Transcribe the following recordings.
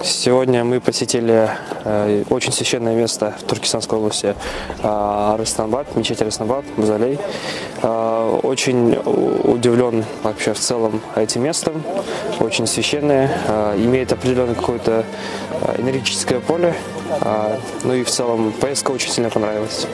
Сегодня мы посетили очень священное место в Туркестанской области, Арыстанбаб, мечеть Арыстанбаб, мавзолей. Очень удивлен вообще в целом этим местом, очень священное, имеет определенное какое-то энергетическое поле, ну и в целом поездка очень сильно понравилась.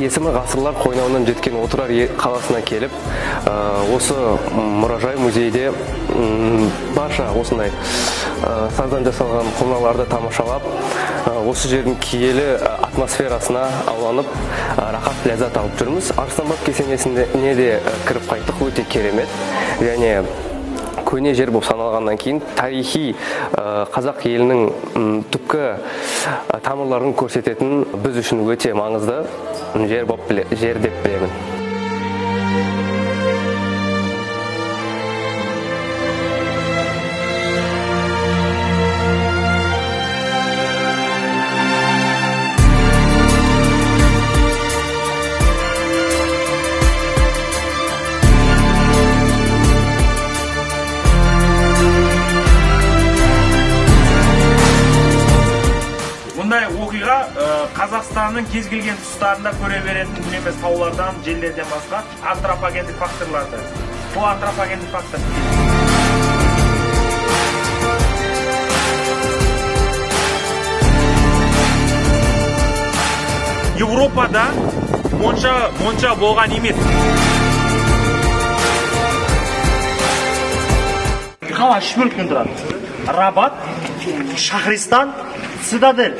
Есімі ғасырлар қойнауынан жеткен Отырар қаласына келіп, осы мұражай музейде барша осындай саздан жасалған құлналарды тамашалап, осы жердің киелі атмосферасына ауланып, рахат ләззат алып жүрміз. Арыстанбаб кесенесіне де кіріп қайттық, өте керемет. Және көне жер болып саналғаннан кейін тарихи қазақ елінің түпкі тамырларын көрсететін біз үшін өте маңызды жер деп білемін. Мұндай оқиға Қазақстанның кез келген тұстарында көре беретін күн емес таулардан, желдерден басқа антропогендік факторларды. Бұл антропогендік фактор. Европада монша болған емес. Қала 3 бөліктен тұрады. Рабат, Шахристан, Цитадель.